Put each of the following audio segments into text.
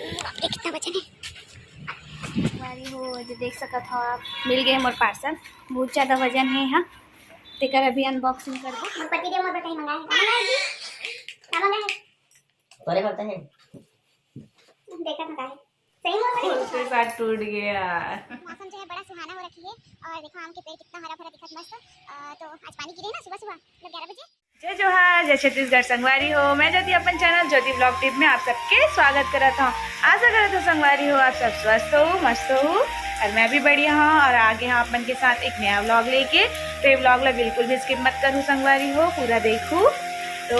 कितना वजन है हमारी हो जो देख सकते हो आप। मिल गए हमारे पार्सल, बहुत ज़्यादा वजन है यहाँ। तेकर अभी अनबॉक्सिंग कर दो। पति देव मोर कहीं मंगाए है क्या मंगाए तोरे करते हैं देखा था है सही मोर उसके साथ टूट गया। मौसम जो है बड़ा सुहाना हो रखी है और देखो आम के पेड़ कितना हरा भरा दिखत मस्त। तो आज पानी गिरे ना सुबह सुबह मतलब 11 बजे। जय जोहार, जय छत्तीसगढ़ संगवारी हो। मैं ज्योति अपन चैनल ज्योति ब्लॉग टिप में आप सबके स्वागत करता हूँ। आशा करता हूँ संगवारी हो आप सब स्वस्थ हो मस्त हो और मैं भी बढ़िया हूँ और आगे हाँ अपन के साथ एक नया व्लॉग लेके। तो ये व्लॉग ला बिल्कुल भी स्किप मत करूँ संगवारी हो, पूरा देखूँ। तो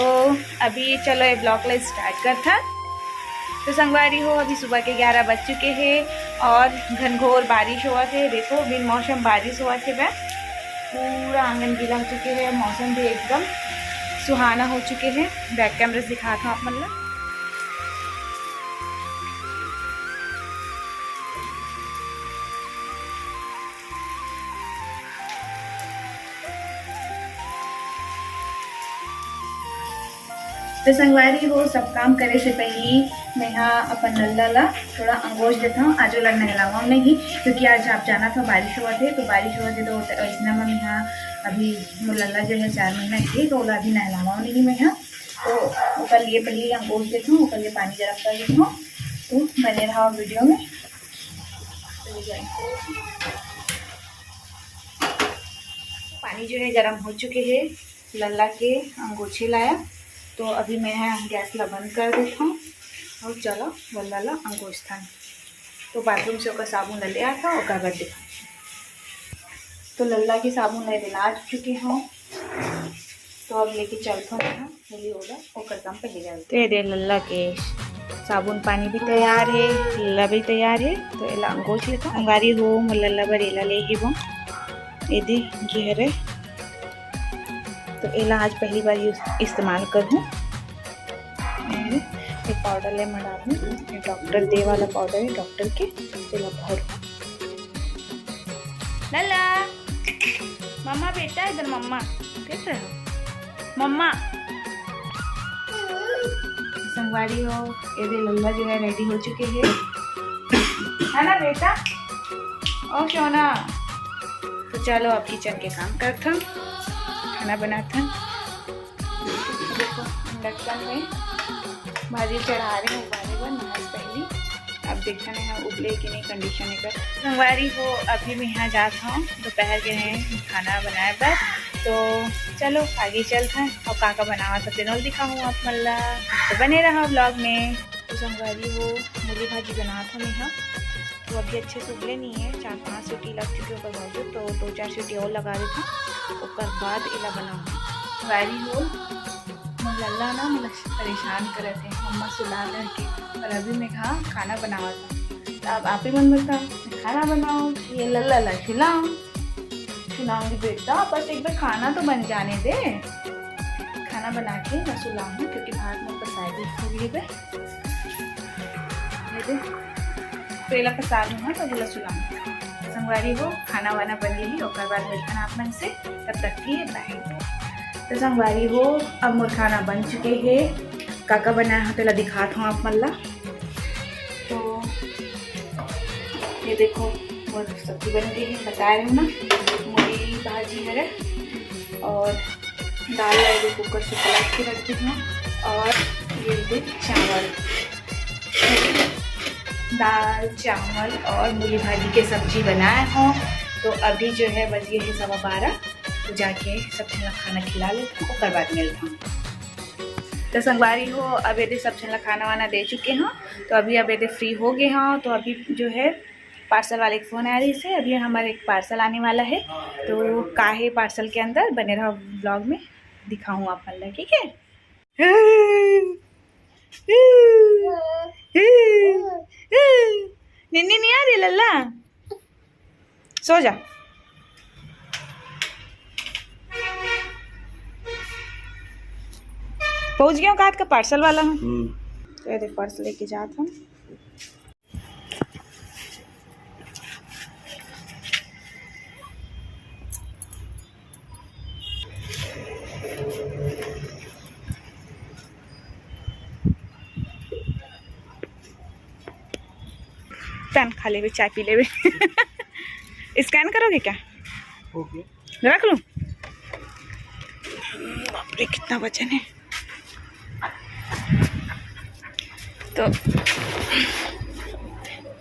अभी चलो ये व्लॉग ला स्टार्ट करता। तो संगवारी हो अभी सुबह के 11 बज चुके हैं और घनघोर बारिश हुआ थे। देखो बिन मौसम बारिश हुआ थे वह पूरा आंगन गीला हो चुके हैं। मौसम भी एकदम सुहाना हो चुके हैं। बैक कैमरे से दिखाता हूँ आप मतलब। तो संगवारी हो सब काम करे से पहले मैं यहाँ अपन लल्ला ला थोड़ा अंगोश देता हूँ। आज वाला नहलावा नहीं क्योंकि आज आप जाना था बारिश हुआ थे। तो बारिश हुआ थे तो इसलिए मैं यहाँ अभी लल्ला जो है 4 महीना थी तो अभी नहलावा नहीं मैं यहाँ। तो ऊपर लिए पहले अंगोश देता हूँ, ऊपर लिए पानी गर्म कर देता हूँ। तो बने रहा वीडियो में। पानी जो है गर्म हो चुके हैं, लल्ला के अंगोछे लाया। तो अभी मैं गैस ला बंद कर देता हूँ और चलो लल्ला ला अंगोछ था। तो बाथरूम से ओका साबुन ले लिया था और कागज दिखा। तो लल्ला की साबुन ले दिला चुके हूँ। तो अब लेके चलता हूँ जल्दी होगा और कदम पे ले जाते। तो दे लल्ला के साबुन पानी भी तैयार है, लल्ला भी तैयार है। तो एला अंगोछ लेता हूँ। अंगारी हो लल्ला बर एला ले ही वो ये दे घेरे। तो एला आज पहली बार इस्तेमाल करूँ। एक पाउडर ले मैं डालूँ, डॉक्टर दे वाला पाउडर है डॉक्टर के। एला भर लल्ला मम्मा बेटा इधर मम्मा देख रहे हो मम्मा। संगवारी हो ये दे लल्ला जो है रेडी हो चुके हैं है ना बेटा और सोना। तो चलो अब किचन के काम करते हैं, खाना बनाते हैं। देखो इंडक्शन में भाजी चढ़ा रहे हैं उबाले पर नमाज पहली। अब देखना है उबले कि नहीं कंडीशन है कर। संगवारी हो अभी मैं यहाँ जाता हूँ दोपहर के हैं खाना बनाए पर। तो चलो आगे चलते हैं और काका बनावा सब दिनों दिखाऊँ आप मल्ला। तो बने रहा ब्लॉग में। तो संगवारी हो मूली भाजी बना था मैं यहाँ। तो अभी अच्छे से उबले नहीं है, 4-5 सीटी लग चुके ऊपर मौजूद। तो 2-4 सीटी और लगा देता हूँ उसके बाद इला बनाऊँ। गाड़ी हो लल्ला ना मतलब परेशान कर रहे थे मम्मा सुला करके। और अभी मैं कहा खाना बनावा था। तो अब आप ही मन बताओ खाना बनाओ ये लल्ला ला खिलाऊँ सुनाऊँगी बेटा। बस एक बार खाना तो बन जाने दे। खाना बना के मैं सुलाऊँगी क्योंकि भात में पसाई भी हो गई है। तो एला पसा दूँगा तो बोला सुलाऊँगी। संगवारी हो खाना वाना बन गई और बाद मिलता आप मन से। तब तक की बाय। तो संगवारी हो अब मोर खाना बन चुके हैं। काका बनाया है पहला दिखाता हूँ आप मल्ला। तो ये देखो मोर सब्जी बन गई है, बता रही हूँ ना। मूली भाजी है और दाल लाई कुकर से पलट के रखती हूँ। और ये दे चावल, दाल चावल और मूली भाजी के सब्जी बनाए हूँ। तो अभी जो है बज गए है 12:15। तो जाके सब छला खाना खिला लेता हूँ और बाद मिलता हूँ। तो संगवारी हो अब यदि सब छला खाना वाना दे चुके हैं। तो अभी अब यदि फ्री हो गए हैं। तो अभी जो है पार्सल वाले के फ़ोन आ रही है। अभी हमारे एक पार्सल आने वाला है। तो का है पार्सल के अंदर बने रहो ब्लॉग में दिखाऊँ आप मल्ला ठीक है। निन्नी नहीं आ रही लल्ला सो जा। पहुंच गया हूँ काट का पार्सल वाला हूँ। तो ये देख पार्सल लेके जाता हूँ। पैन खा ले, चाय पी ले। स्कैन करोगे क्या? ओके, रख लूँ? बाप रे कितना वजन है।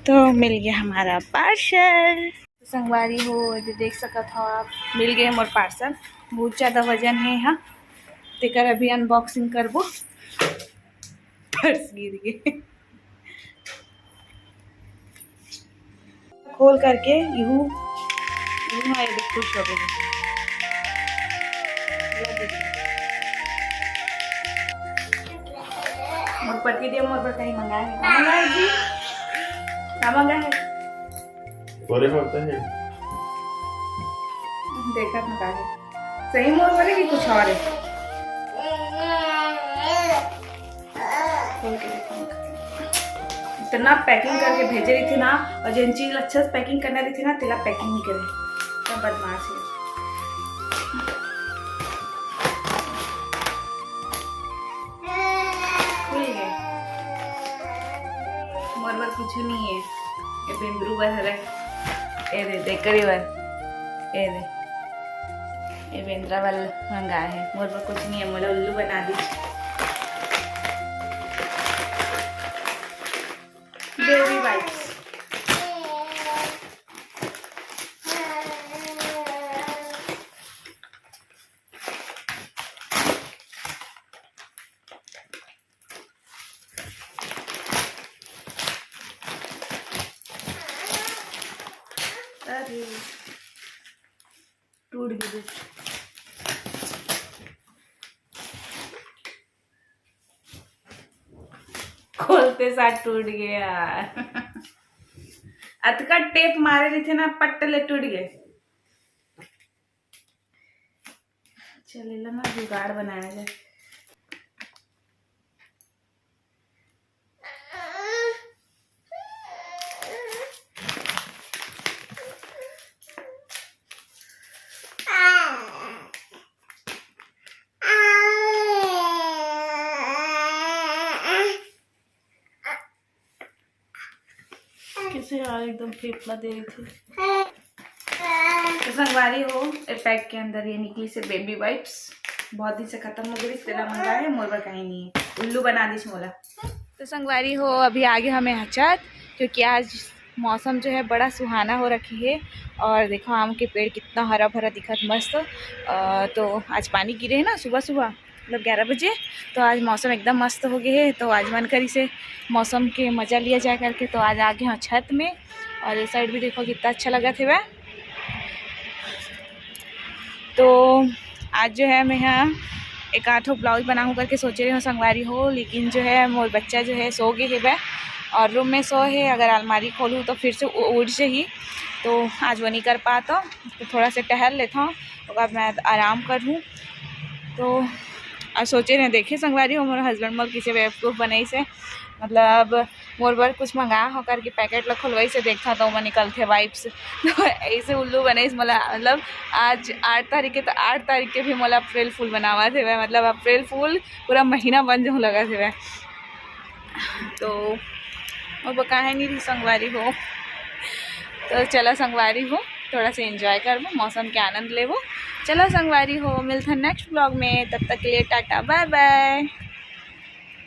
तो मिल गया हमारा पार्सल। संगवारी हो जो देख सकत हो आप, मिल गए मोर पार्सल। बहुत ज़्यादा वजन है यहाँ, तेकर अभी अनबॉक्सिंग करबो। पर्स गिर गए। खोल करके यूँ हाँ, ये खुश हो गए। मोर पति दिया, मोर पर कहीं मंगाया है? कहाँ मंगाया जी? कहाँ मंगाया है? बड़े होता है। देखा था काहे सही मोर वाले की कुछ और है। इतना पैकिंग करके भेजे रही थी ना, और जिन चीज अच्छा से पैकिंग करना रही थी ना, तेला पैकिंग नहीं करे। सब बदमाश है। खुल गए। मोर पर कुछ नहीं है, ये बिंदु बर है। ए दे देख करी बार, ए दे ये बेंद्रा वाला मंगाया है। मोर पर कुछ नहीं है, मोला उल्लू बना दी। Baby wipes. अरे टूट गई। खोलते साथ टूट गया। अतका टेप मारे रही थे ना, पट्टले टूट गए। चलेला ना जुगाड़ बनाया जाए। कैसे यार एकदम फेफड़ा दे रही थी। तो संगवारी हो, ए पैक के अंदर ये निकली से बेबी वाइप्स। बहुत दिन से खत्म हो गई, तेला मंगाया है, मोर पर कहीं नहीं है, उल्लू बना दी मोला। तो संगवारी हो अभी आगे हमें हचत, क्योंकि आज मौसम जो है बड़ा सुहाना हो रखी है। और देखो आम के पेड़ कितना हरा भरा दिखत मस्त। तो आज पानी गिरे है ना सुबह सुबह, मतलब 11 बजे। तो आज मौसम एकदम मस्त हो गए है। तो आज मन करी से मौसम के मज़ा लिया जाए करके, तो आज आगे हाँ छत में। और इस साइड भी देखो कितना अच्छा लगा थे वह। तो आज जो है मैं यहाँ एक आठों ब्लाउज बनाऊँ करके सोच रही हूँ संगवारी हो, लेकिन जो है मोर बच्चा जो है सो गए है वह, और रूम में सो है। अगर अलमारी खोलूँ तो फिर से उड़ जाही, तो आज वो नहीं कर पाता। तो थोड़ा सा टहल लेता हूँ, तो मैं आराम करूँ। तो आज सोचे रहे देखे संगवारी हो, मोर हस्बैंड मोर किसी बेवकूफ़ बनाई से, मतलब मोर बर कुछ मंगाया हो करके पैकेट ला खोलवाई से देखता तो मैं निकलते वाइप्स। तो ऐसे उल्लू बनाई मोला, मतलब आज 8 तारीख के, तो 8 तारीख के भी मोला अप्रैल फूल बनावा थे वह, मतलब अप्रैल फूल पूरा महीना बन जो लगा थे वह। तो वो बका है नहीं रही संगवारी हो। तो चलो संगवारी हो थोड़ा सा एंजॉय करबो, मौसम के आनंद लेबो। चलो संगवारी हो, मिलते हैं नेक्स्ट ब्लॉग में, तब तक के लिए टाटा बाय बाय।